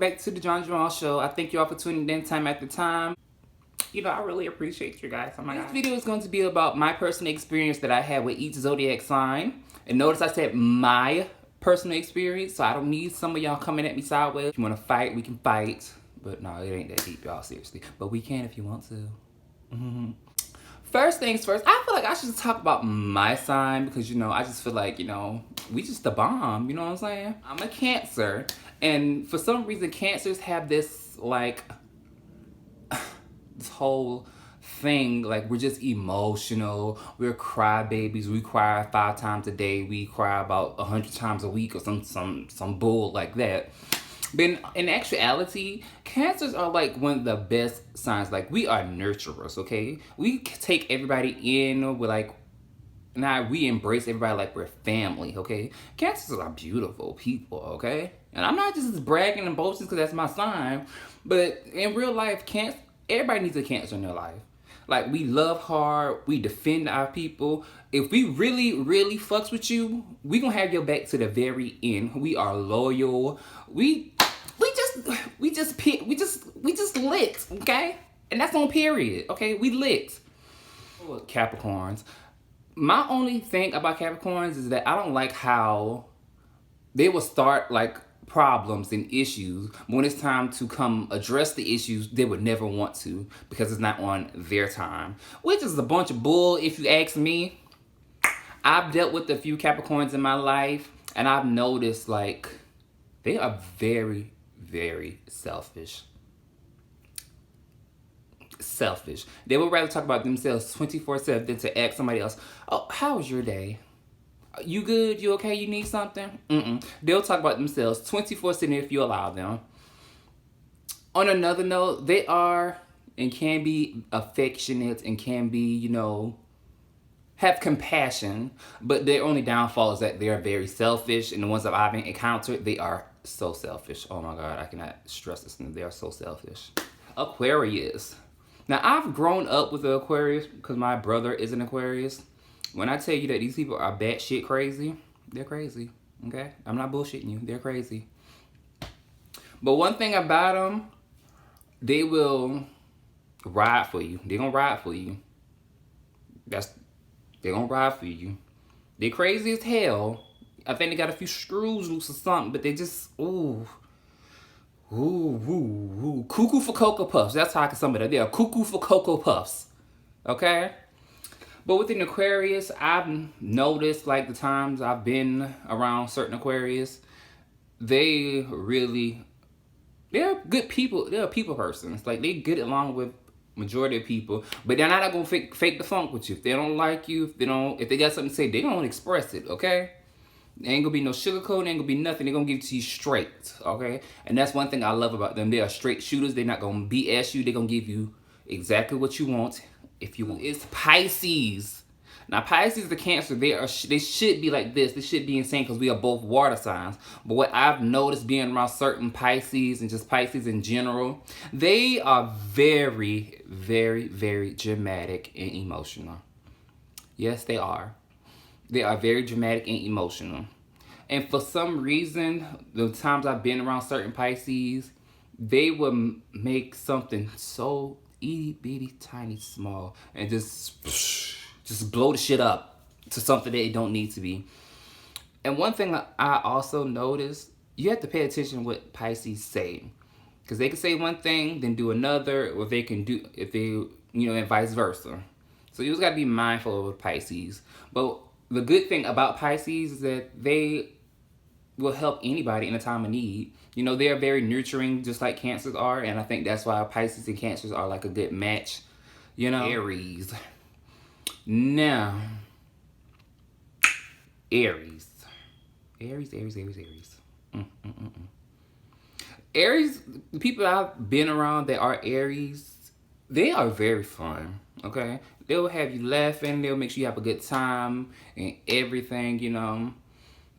back to the John Jamal Show. I thank you all for tuning in time after time. You know, I really appreciate you guys. Oh my God. This video is going to be about my personal experience that I had with each zodiac sign. And notice I said my personal experience, so I don't need some of y'all coming at me sideways. If you want to fight, we can fight. But no, it ain't that deep, y'all, seriously. But we can if you want to. First things first, I feel like I should talk about my sign because, you know, I just feel like, you know, we just the bomb, you know what I'm saying? I'm a Cancer, and for some reason, Cancers have this, like, this whole thing, like, we're just emotional, we're crybabies, we cry 5 times a day, we cry about 100 times a week or some bull like that. But in actuality, Cancers are like one of the best signs. Like, we are nurturers, okay? We take everybody in. We're like, we embrace everybody like we're family, okay? Cancers are beautiful people, okay? And I'm not just bragging and boasting because that's my sign. But in real life, everybody needs a Cancer in their life. Like, we love hard. We defend our people. If we really, really fucks with you, we gonna have your back to the very end. We are loyal. We just lit, okay? And that's on period, okay? We lit. Capricorns. My only thing about Capricorns is that I don't like how they will start like problems and issues, but when it's time to come address the issues, they would never want to because it's not on their time, which is a bunch of bull if you ask me. I've dealt with a few Capricorns in my life, and I've noticed like they are very, very selfish. They would rather talk about themselves 24/7 than to ask somebody else, oh, how was your day? You good? You okay? You need something? They'll talk about themselves 24/7 if you allow them. On another note, they are and can be affectionate and can be, you know, have compassion, but their only downfall is that they are very selfish, and the ones that I've encountered, they are so selfish. Oh my God, I cannot stress this. They are so selfish. Aquarius. Now, I've grown up with the Aquarius because my brother is an Aquarius. When I tell you that these people are batshit crazy, they're crazy, okay? I'm not bullshitting you. They're crazy. But one thing about them, they will ride for you. They're going to ride for you. They're going to ride for you. They're crazy as hell. I think they got a few screws loose or something, but they just, cuckoo for Cocoa Puffs. That's how I can sum it up. They are cuckoo for Cocoa Puffs. Okay? But with an Aquarius, I've noticed, like, the times I've been around certain Aquarius, they're good people. They're a people persons. Like, they get along with majority of people, but they're not gonna fake the funk with you. If they don't like you, if they got something to say, they gonna express it, okay? There ain't gonna be no sugarcoat, ain't gonna be nothing. They're gonna give it to you straight, okay? And that's one thing I love about them. They are straight shooters. They're not gonna BS you. They're gonna give you exactly what you want if you want. It's Pisces. Now, Pisces, the Cancer, they should be like this. They should be insane because we are both water signs. But what I've noticed being around certain Pisces and just Pisces in general, they are very, very, very dramatic and emotional. Yes, they are. They are very dramatic and emotional. And for some reason, the times I've been around certain Pisces, they will make something so itty bitty tiny small and just blow the shit up to something that it don't need to be. And one thing I also noticed, you have to pay attention to what Pisces say. Because they can say one thing, then do another, or and vice versa. So you just got to be mindful of Pisces. But the good thing about Pisces is that they will help anybody in a time of need. You know, they are very nurturing, just like Cancers are. And I think that's why Pisces and Cancers are like a good match. You know, Aries. Now, Aries. Aries. Aries, the people I've been around that are Aries, they are very fun, okay? They'll have you laughing. They'll make sure you have a good time and everything, you know.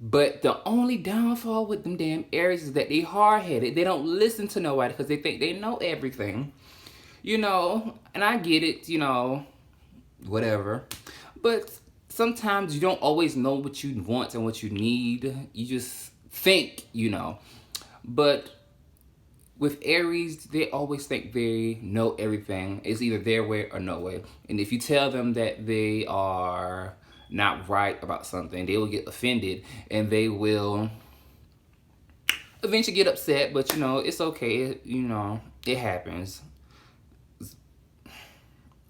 But the only downfall with them damn Aries is that they hard-headed. They don't listen to nobody because they think they know everything. You know, and I get it, you know, whatever. But sometimes you don't always know what you want and what you need. You just think, you know. But with Aries, they always think they know everything. It's either their way or no way. And if you tell them that they are not right about something, they will get offended and they will eventually get upset. But you know, it's okay. You know, it happens.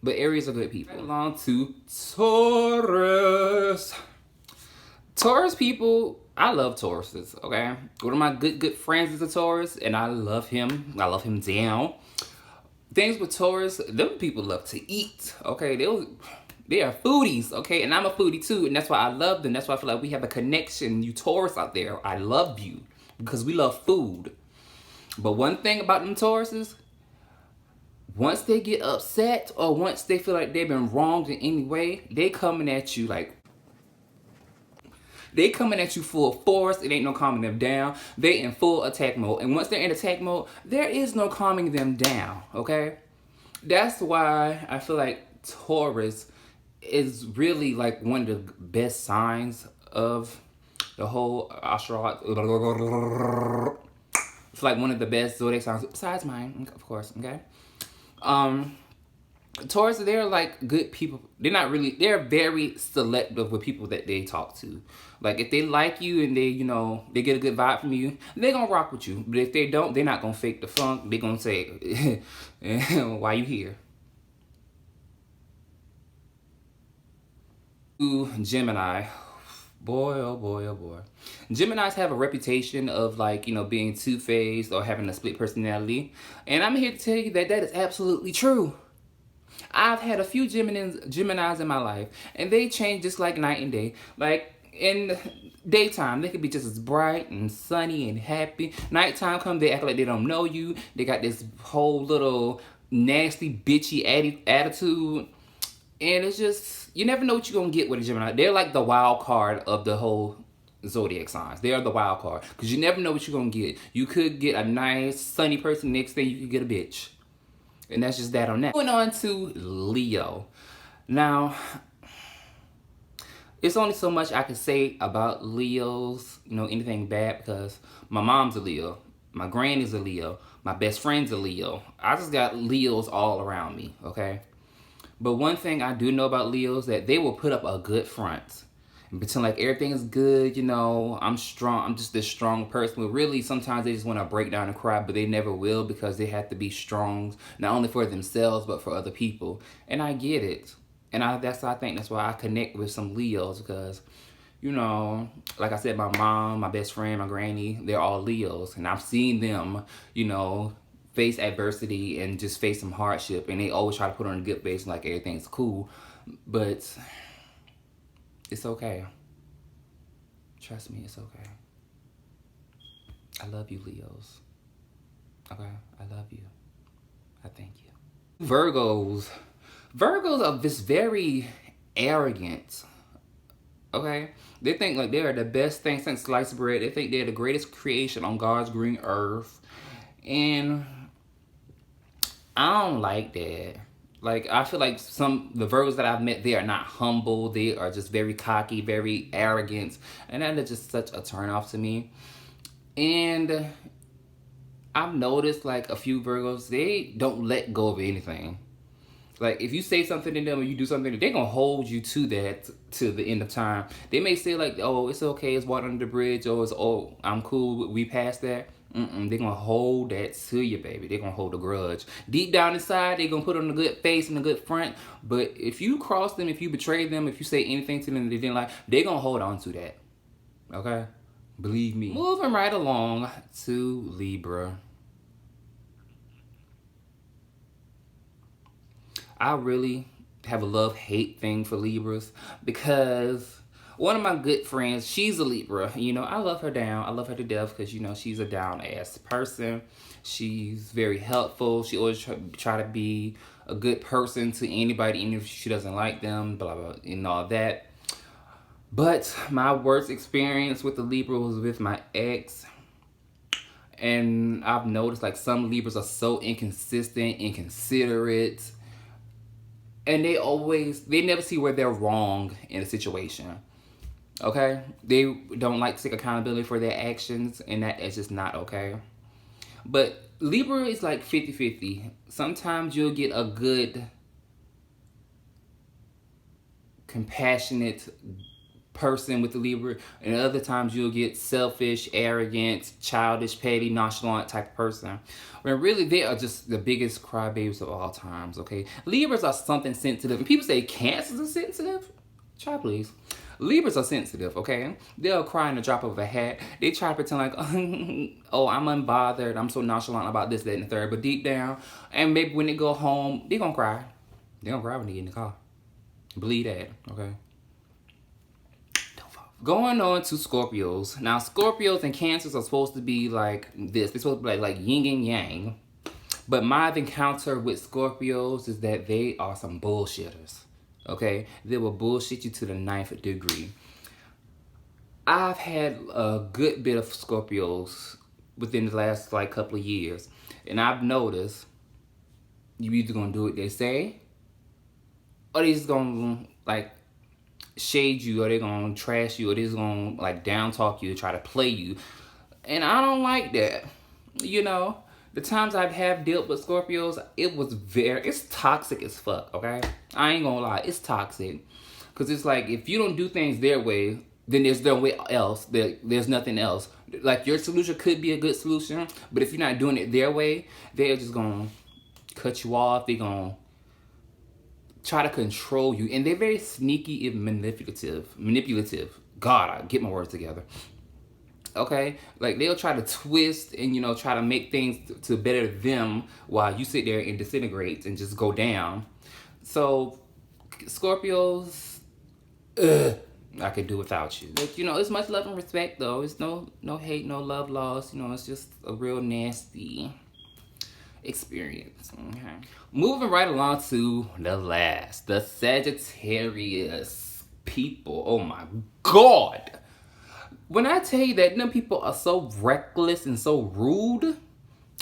But Aries are good people. Along to Taurus. Taurus people, I love Tauruses, okay? One of my good friends is a Taurus, and I love him. I love him down. Things with Taurus, them people love to eat, okay? They are foodies, okay? And I'm a foodie too, and that's why I love them. That's why I feel like we have a connection. You Taurus out there, I love you because we love food. But one thing about them Tauruses, once they get upset or once they feel like they've been wronged in any way, they coming at you like, they coming at you full force. It ain't no calming them down. They in full attack mode. And once they're in attack mode, there is no calming them down, okay? That's why I feel like Taurus is really like one of the best signs of the whole astrology. It's like one of the best zodiac signs, besides mine, of course, okay? Taurus, they're like good people. They're very selective with people that they talk to. Like if they like you and they, you know, they get a good vibe from you, they're gonna rock with you. But if they don't, they're not gonna fake the funk. They're gonna say, why you here? Ooh, Gemini. Boy, oh boy, oh boy. Geminis have a reputation of like, you know, being two-faced or having a split personality. And I'm here to tell you that that is absolutely true. I've had a few Geminis in my life, and they change just like night and day. Like in daytime, they could be just as bright and sunny and happy. Nighttime come, they act like they don't know you. They got this whole little nasty, bitchy attitude. And it's just, you never know what you're going to get with a Gemini. They're like the wild card of the whole zodiac signs. They are the wild card. Because you never know what you're going to get. You could get a nice, sunny person. Next thing, you could get a bitch. And that's just that on that. Going on to Leo. Now, it's only so much I can say about Leos, you know, anything bad, because my mom's a Leo. My granny's a Leo. My best friend's a Leo. I just got Leos all around me, okay? But one thing I do know about Leos, that they will put up a good front and pretend like everything is good, you know, I'm strong, I'm just this strong person. But really, sometimes they just want to break down and cry, but they never will, because they have to be strong, not only for themselves, but for other people. And I get it. And I think that's why I connect with some Leos, because, you know, like I said, my mom, my best friend, my granny, they're all Leos. And I've seen them, you know, face adversity and just face some hardship. And they always try to put on a good face like everything's cool. But it's okay. Trust me, it's okay. I love you, Leos. Okay? I love you. I thank you. Virgos. Virgos are just very arrogant. Okay? They think like they are the best thing since sliced bread. They think they're the greatest creation on God's green earth. And I don't like that. Like, I feel like the Virgos that I've met, they are not humble. They are just very cocky, very arrogant. And that is just such a turnoff to me. And I've noticed, like, a few Virgos, they don't let go of anything. Like, if you say something to them or you do something, they're going to hold you to that to the end of time. They may say, like, oh, it's okay, it's water under the bridge, or it's, oh, I'm cool, we passed that. They're going to hold that to you, baby. They're going to hold a grudge. Deep down inside, they're going to put on a good face and a good front. But if you cross them, if you betray them, if you say anything to them that they didn't like, they're going to hold on to that. Okay? Believe me. Moving right along to Libra. I really have a love-hate thing for Libras, because one of my good friends, she's a Libra. You know, I love her down. I love her to death because, you know, she's a down-ass person. She's very helpful. She always try to be a good person to anybody, even if she doesn't like them, blah, blah, and all that. But my worst experience with the Libra was with my ex. And I've noticed, like, some Libras are so inconsistent, inconsiderate. And they never see where they're wrong in a situation. Okay? They don't like to take accountability for their actions, and that is just not okay. But Libra is like 50-50. Sometimes you'll get a good, compassionate person with the Libra, and other times you'll get selfish, arrogant, childish, petty, nonchalant type of person. When really they are just the biggest crybabies of all times, okay? Libras are something sensitive. And people say Cancers are sensitive. Try please. Libras are sensitive, okay? They'll cry in the drop of a hat. They try to pretend like, oh, I'm unbothered. I'm so nonchalant about this, that, and the third. But deep down, and maybe when they go home, they're going to cry. They're going to cry when they get in the car. Believe that, okay? Going on to Scorpios. Now, Scorpios and Cancers are supposed to be like this. They're supposed to be like yin and yang. But my encounter with Scorpios is that they are some bullshitters. Okay? They will bullshit you to the 9th degree. I've had a good bit of Scorpios within the last like couple of years. And I've noticed you either gonna do what they say, or they just gonna like shade you, or they're gonna trash you, or they're just gonna like down talk you, try to play you. And I don't like that. You know, the times I have dealt with Scorpios, it's toxic as fuck, okay? I ain't gonna lie, it's toxic. Cause it's like, if you don't do things their way, then there's no way else. There's nothing else. Like, your solution could be a good solution, but if you're not doing it their way, they're just gonna cut you off. They're gonna try to control you, and they're very sneaky and manipulative. God, I get my words together. Okay, like they'll try to twist and, you know, try to make things to better them while you sit there and disintegrate and just go down. So Scorpios, I could do without you. But, you know, it's much love and respect though. It's no hate, no love lost. You know, it's just a real nasty experience. Okay. Moving right along to the Sagittarius people. Oh my God. When I tell you that them people are so reckless and so rude,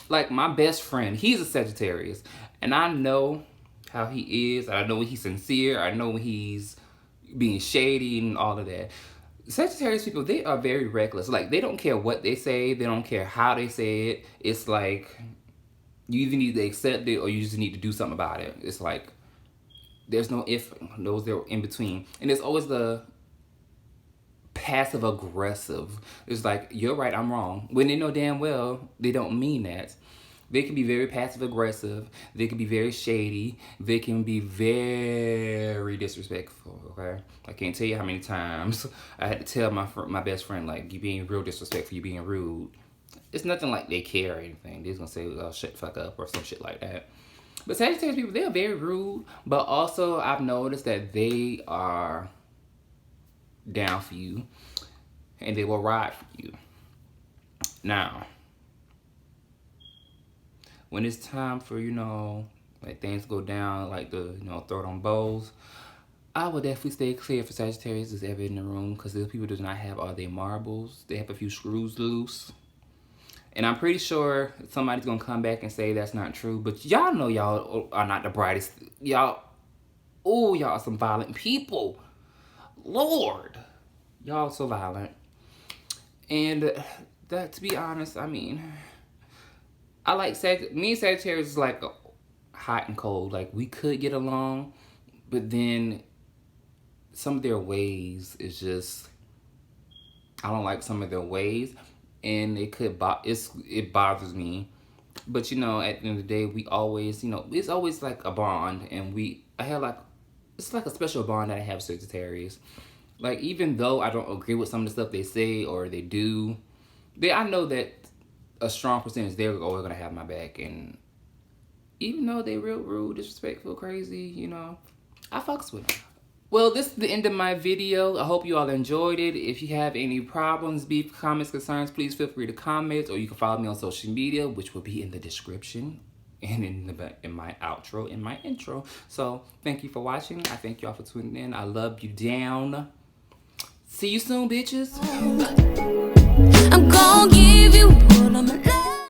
like my best friend, he's a Sagittarius, and I know how he is. I know when he's sincere. I know when he's being shady and all of that. Sagittarius people, they are very reckless. Like, they don't care what they say. They don't care how they say it. It's like, you either need to accept it or you just need to do something about it. It's like, there's no if, those there in between. And it's always the passive aggressive. It's like, you're right, I'm wrong. When they know damn well they don't mean that. They can be very passive aggressive. They can be very shady. They can be very disrespectful, okay? I can't tell you how many times I had to tell my best friend, like, you being real disrespectful, you being rude. It's nothing like they care or anything. They're just gonna say, oh, shut the fuck up or some shit like that. But Sagittarius people, they're very rude, but also I've noticed that they are down for you and they will ride for you. Now, when it's time for, you know, like things go down, like the, you know, throw it on bows, I will definitely stay clear for Sagittarius that's ever in the room, because those people do not have all their marbles. They have a few screws loose. And I'm pretty sure somebody's going to come back and say that's not true. But y'all know y'all are not the brightest. Y'all are some violent people. Lord. Y'all so violent. And that, to be honest, I mean, I like me and Sagittarius is like hot and cold. Like, we could get along, but then some of their ways is just, I don't like some of their ways, and it bothers me. But, you know, at the end of the day, we always, you know, it's always like a bond, and it's like a special bond that I have with Sagittarius. Like, even though I don't agree with some of the stuff they say or they do, I know that a strong percentage, they're always gonna have my back. And even though they real rude, disrespectful, crazy, you know, I fucks with them. Well, this is the end of my video. I hope you all enjoyed it. If you have any problems, beef, comments, concerns, please feel free to comment, or you can follow me on social media, which will be in the description and in my outro, in my intro. So thank you for watching. I thank y'all for tuning in. I love you down. See you soon, bitches. I'm gonna give you what I'm